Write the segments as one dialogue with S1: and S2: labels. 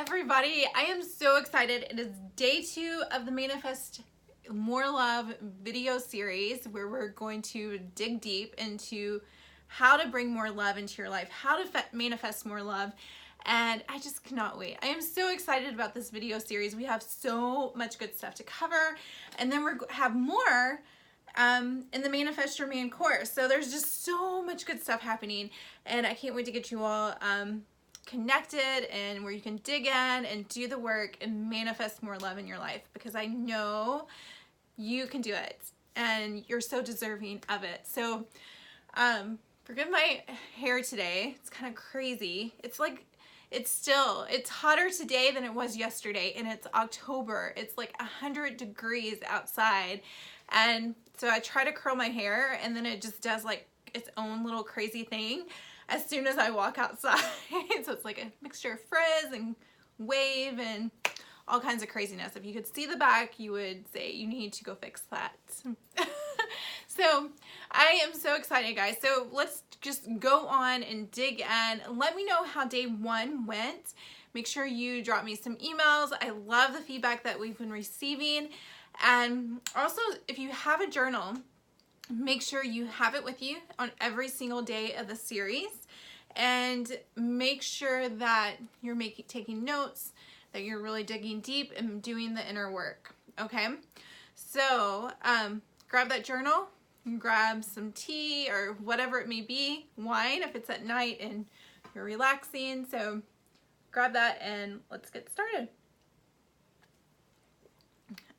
S1: everybody. I am so excited. It is day 2 of the Manifest More Love video series where we're going to dig deep into how to bring more love into your life, how to manifest more love. And I just cannot wait. I am so excited about this video series. We have so much good stuff to cover. And then we have more in the Manifest Your Man course. So there's just so much good stuff happening. And I can't wait to get you all connected and where you can dig in and do the work and manifest more love in your life, because I know you can do it and you're so deserving of it. So forgive my hair today. It's kind of crazy. It's hotter today than it was yesterday, and it's October. It's like 100 degrees outside, and so I try to curl my hair and then it just does like its own little crazy thing as soon as I walk outside. So it's like a mixture of frizz and wave and all kinds of craziness. If you could see the back, you would say you need to go fix that. So I am so excited, guys. So let's just go on and dig in. Let me know how day 1 went. Make sure you drop me some emails. I love the feedback that we've been receiving. And also, if you have a journal, make sure you have it with you on every single day of the series, and make sure that you're taking notes, that you're really digging deep and doing the inner work. Okay, so grab that journal, grab some tea or whatever it may be, wine if it's at night and you're relaxing. So grab that and let's get started.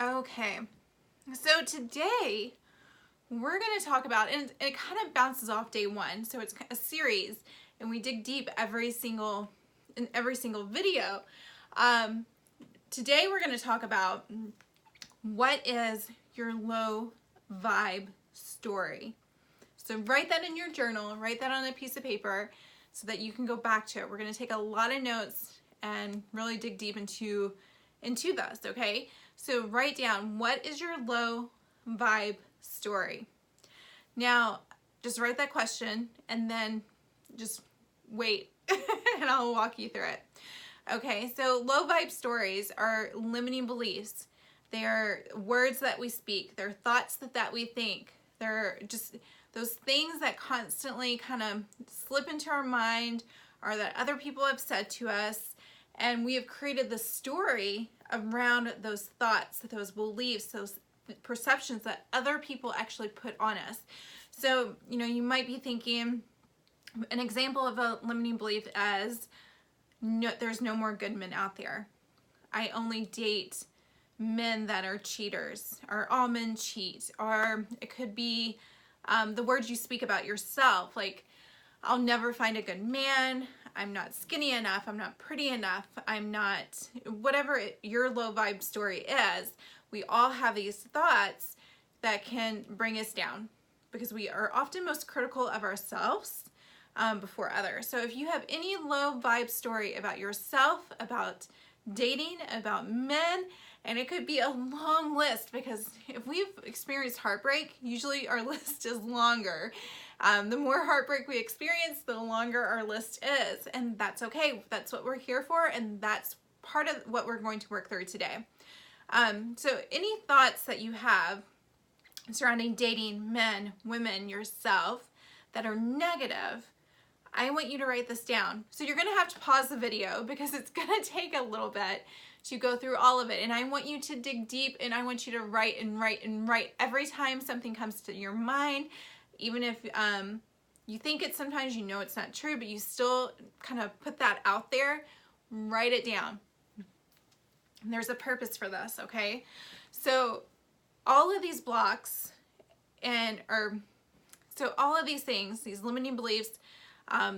S1: Okay, so today we're going to talk about, and it kind of bounces off day 1, so it's a series and we dig deep in every single video. Today we're going to talk about what is your low vibe story. So write that in your journal, write that on a piece of paper so that you can go back to it. We're going to take a lot of notes and really dig deep into this, okay? So write down, what is your low vibe story? Now, just write that question and then just wait and I'll walk you through it. Okay, so low vibe stories are limiting beliefs. They are words that we speak. They're thoughts that we think. They're just those things that constantly kind of slip into our mind or that other people have said to us. And we have created the story around those thoughts, those beliefs, those perceptions that other people actually put on us. So, you might be thinking, an example of a limiting belief as, no, there's no more good men out there. I only date men that are cheaters, or all men cheat. Or it could be the words you speak about yourself, like, I'll never find a good man, I'm not skinny enough, I'm not pretty enough, I'm not, whatever your low vibe story is. We all have these thoughts that can bring us down because we are often most critical of ourselves before others. So if you have any low vibe story about yourself, about dating, about men, and it could be a long list, because if we've experienced heartbreak, usually our list is longer. The more heartbreak we experience, the longer our list is, and that's okay. That's what we're here for, and that's part of what we're going to work through today. So any thoughts that you have surrounding dating, men, women, yourself, that are negative, I want you to write this down. So you're going to have to pause the video because it's going to take a little bit to go through all of it. And I want you to dig deep, and I want you to write and write and write every time something comes to your mind. Even if you think it, sometimes it's not true, but you still kind of put that out there, write it down. And there's a purpose for this, okay? So all of these blocks so all of these things, these limiting beliefs,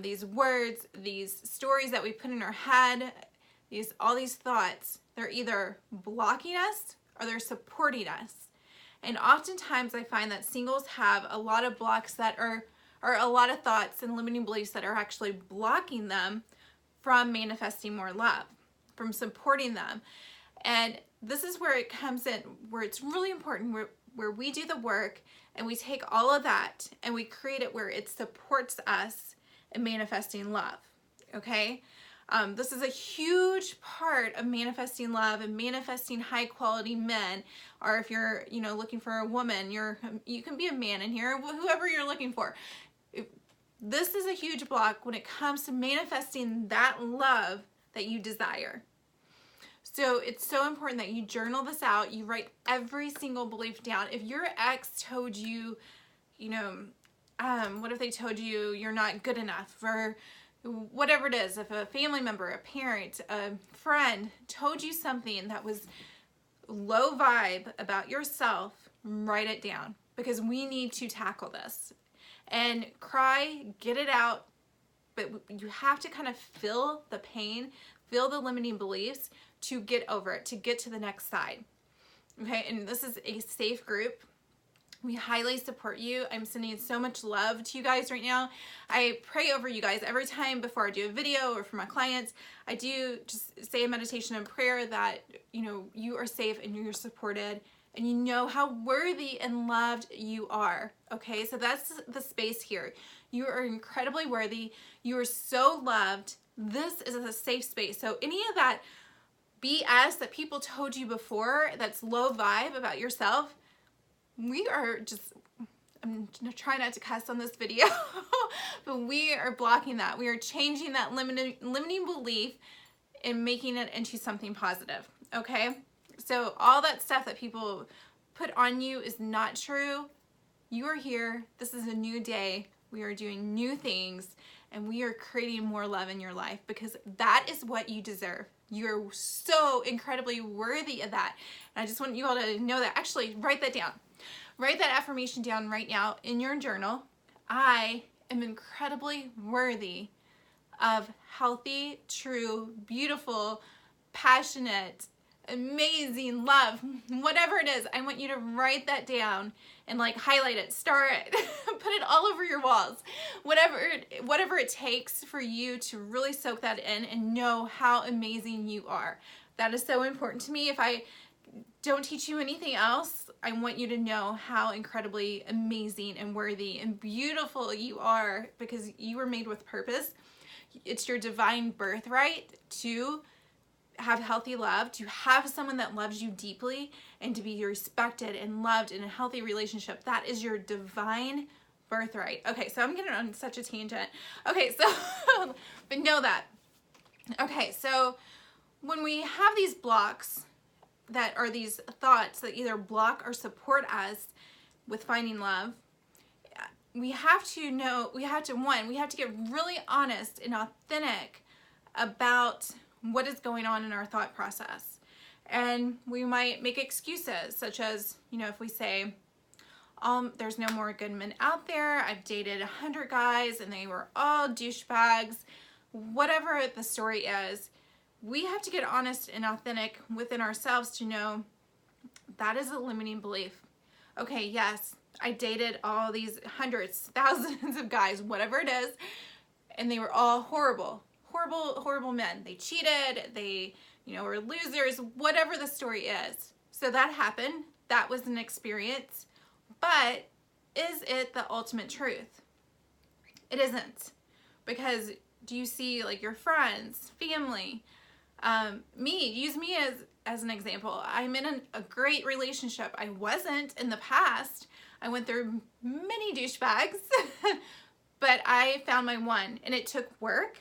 S1: these words, these stories that we put in our head, all these thoughts, they're either blocking us or they're supporting us. And oftentimes I find that singles have a lot of blocks that are a lot of thoughts and limiting beliefs that are actually blocking them from manifesting more love, from supporting them. And this is where it comes in, where it's really important, where we do the work and we take all of that and we create it where it supports us in manifesting love, okay? This is a huge part of manifesting love and manifesting high quality men. Or if you're, looking for a woman, you can be a man in here, whoever you're looking for. This is a huge block when it comes to manifesting that love that you desire. So it's so important that you journal this out. You write every single belief down. If your ex told you, what if they told you you're not good enough, or whatever it is, if a family member, a parent, a friend told you something that was low vibe about yourself, write it down, because we need to tackle this. And cry, get it out, but you have to kind of feel the pain, feel the limiting beliefs to get over it, to get to the next side. Okay, and this is a safe group. We highly support you. I'm sending so much love to you guys right now. I pray over you guys every time before I do a video or for my clients. I do just say a meditation and prayer that, you are safe and you're supported and you know how worthy and loved you are. Okay, so that's the space here. You are incredibly worthy. You are so loved. This is a safe space. So any of that BS that people told you before that's low vibe about yourself, we are just, I'm gonna try not to cuss on this video, but we are blocking that. We are changing that limiting belief and making it into something positive, okay? So all that stuff that people put on you is not true. You are here. This is a new day. We are doing new things, and we are creating more love in your life, because that is what you deserve. You're so incredibly worthy of that. And I just want you all to know that. Actually, write that down. Write that affirmation down right now in your journal. I am incredibly worthy of healthy, true, beautiful, passionate, amazing love. Whatever it is, I want you to write that down and highlight it, star it, put it all over your walls. Whatever it takes for you to really soak that in and know how amazing you are. That is so important to me. If I don't teach you anything else, I want you to know how incredibly amazing and worthy and beautiful you are, because you were made with purpose. It's your divine birthright to have healthy love, to have someone that loves you deeply, and to be respected and loved in a healthy relationship. That is your divine birthright. Okay, so I'm getting on such a tangent. Okay, so, but know that. Okay, so when we have these blocks that are these thoughts that either block or support us with finding love, we have to get really honest and authentic about what is going on in our thought process. And we might make excuses, such as, if we say, there's no more good men out there. I've dated 100 guys and they were all douchebags. Whatever the story is, we have to get honest and authentic within ourselves to know that is a limiting belief. Okay, yes, I dated all these hundreds, thousands of guys, whatever it is, and they were all horrible men. They cheated, they, were losers, whatever the story is. So that happened. That was an experience. But is it the ultimate truth? It isn't. Because do you see your friends, family, use me as an example. I'm in a great relationship. I wasn't in the past. I went through many douchebags, but I found my one, and it took work.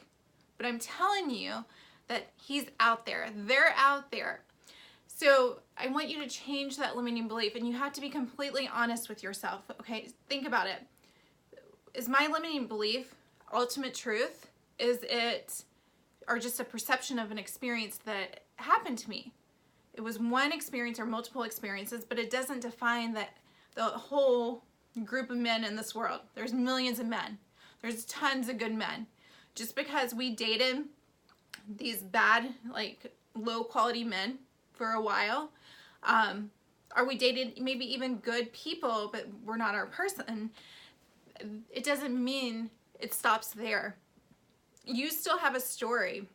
S1: But I'm telling you that he's out there. They're out there. So I want you to change that limiting belief, and you have to be completely honest with yourself. Okay, think about it. Is my limiting belief ultimate truth? Is it, or just a perception of an experience that happened to me? It was one experience or multiple experiences, but it doesn't define that the whole group of men in this world. There's millions of men. There's tons of good men. Just because we dated these bad, low quality men for a while, or we dated maybe even good people, but we're not our person, it doesn't mean it stops there. You still have a story.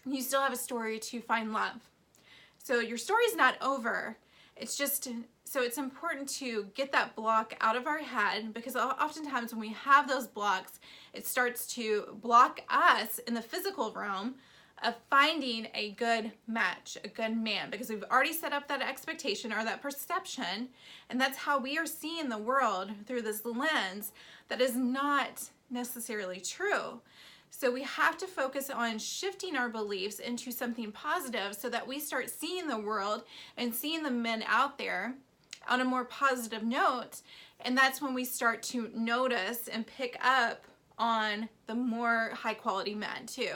S1: You still have a story to find love. So your story's not over. It's just so it's important to get that block out of our head, because oftentimes when we have those blocks, it starts to block us in the physical realm of finding a good match, a good man, because we've already set up that expectation or that perception, and that's how we are seeing the world through this lens that is not necessarily true. So we have to focus on shifting our beliefs into something positive so that we start seeing the world and seeing the men out there on a more positive note. And that's when we start to notice and pick up on the more high quality men too.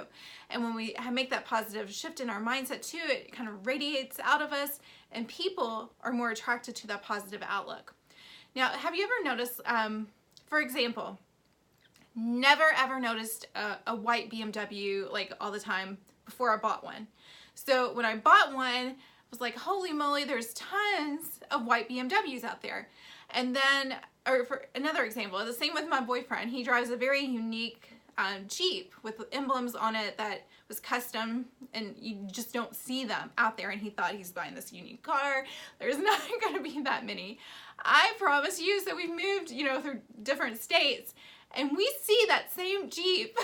S1: And when we make that positive shift in our mindset too, it kind of radiates out of us, and people are more attracted to that positive outlook. Now, have you ever noticed, for example, never ever noticed a white BMW like all the time before I bought one. So when I bought one, I was like, holy moly, there's tons of white BMWs out there. And then, or for another example, the same with my boyfriend. He drives a very unique Jeep with emblems on it that was custom, and you just don't see them out there, and he thought he's buying this unique car. There's not going to be that many. I promise you. So we've moved, through different states, and we see that same Jeep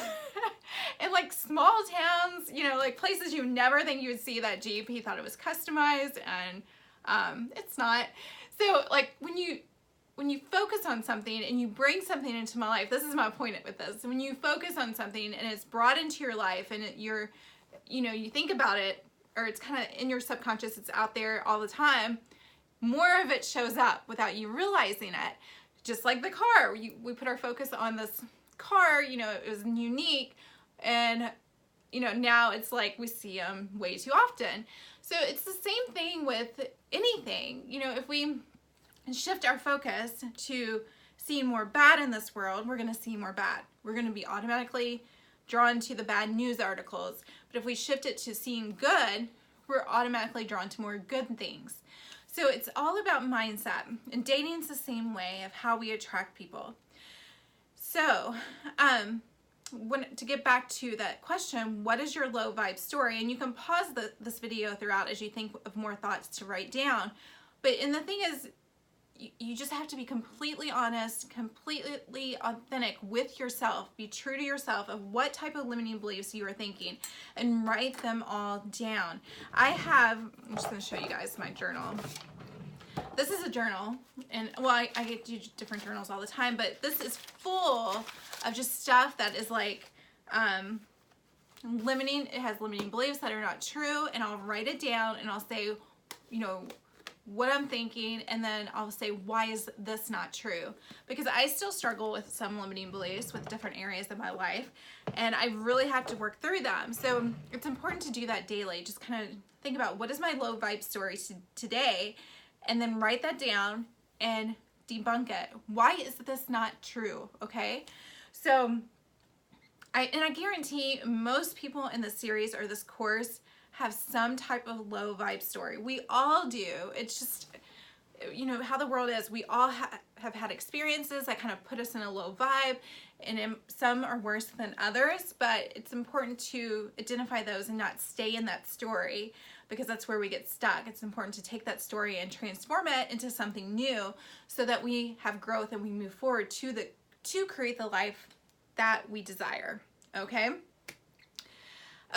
S1: in like small towns, like places you never think you would see that Jeep. He thought it was customized, and it's not. So like when you focus on something and you bring something into my life, this is my point with this. When you focus on something and it's brought into your life, and you think about it, or it's kind of in your subconscious, it's out there all the time, more of it shows up without you realizing it. Just like the car, we put our focus on this car, it was unique, and now it's like we see them way too often. So it's the same thing with anything. If we shift our focus to seeing more bad in this world, we're going to see more bad. We're going to be automatically drawn to the bad news articles. But if we shift it to seeing good, we're automatically drawn to more good things. So it's all about mindset, and dating's the same way of how we attract people. So to get back to that question, what is your low vibe story? And you can pause this video throughout as you think of more thoughts to write down. And the thing is, you just have to be completely honest, completely authentic with yourself. Be true to yourself of what type of limiting beliefs you are thinking, and write them all down. I'm just going to show you guys my journal. This is a journal, and I get to do different journals all the time, but this is full of just stuff that is like limiting. It has limiting beliefs that are not true, and I'll write it down, and I'll say, what I'm thinking, and then I'll say, why is this not true? Because I still struggle with some limiting beliefs with different areas of my life, and I really have to work through them. So it's important to do that daily. Just kind of think about, what is my low vibe story today, and then write that down and debunk it. Why is this not true? Okay? So I guarantee most people in this series or this course have some type of low vibe story. We all do. It's just, how the world is. We all have had experiences that kind of put us in a low vibe, and some are worse than others, but it's important to identify those and not stay in that story, because that's where we get stuck. It's important to take that story and transform it into something new, so that we have growth and we move forward to create the life that we desire.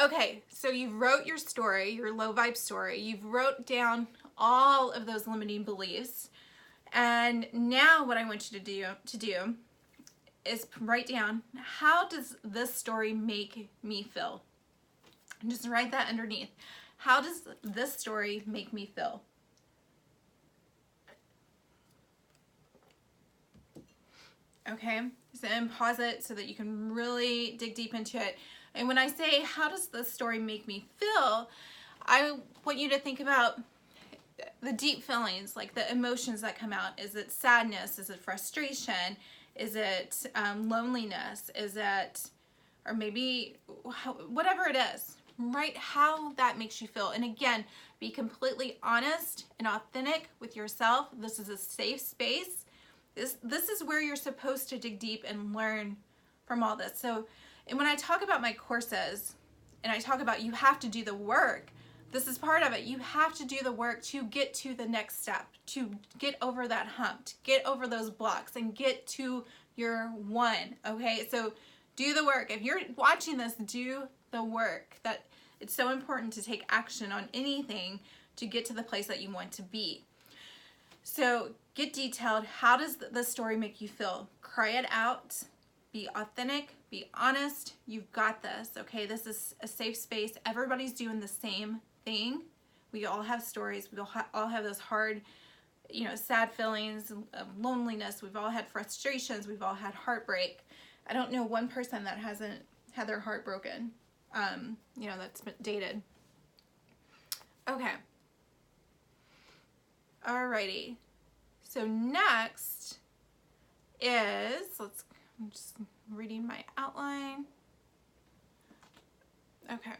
S1: Okay, so you wrote your story, your low vibe story. You've wrote down all of those limiting beliefs. And now what I want you to do is write down, how does this story make me feel? And just write that underneath. How does this story make me feel? Okay, so then pause it so that you can really dig deep into it. And when I say, how does this story make me feel, I want you to think about the deep feelings, like the emotions that come out. Is it sadness? Is it frustration? Is it loneliness? Is it, or maybe whatever it is, write how that makes you feel. And again, be completely honest and authentic with yourself. This is a safe space. This is where you're supposed to dig deep and learn from all this. So, and when I talk about my courses, and I talk about you have to do the work, this is part of it. You have to do the work to get to the next step, to get over that hump, to get over those blocks and get to your one, okay? So do the work. If you're watching this, do the work. That it's so important to take action on anything to get to the place that you want to be. So get detailed. How does the story make you feel? Cry it out. Be authentic. Be honest. You've got this, okay? This is a safe space. Everybody's doing the same thing. We all have stories. We all have those hard, sad feelings of loneliness. We've all had frustrations. We've all had heartbreak. I don't know one person that hasn't had their heart broken, that's been dated. Okay. Alrighty. So next is, I'm just reading my outline. Okay.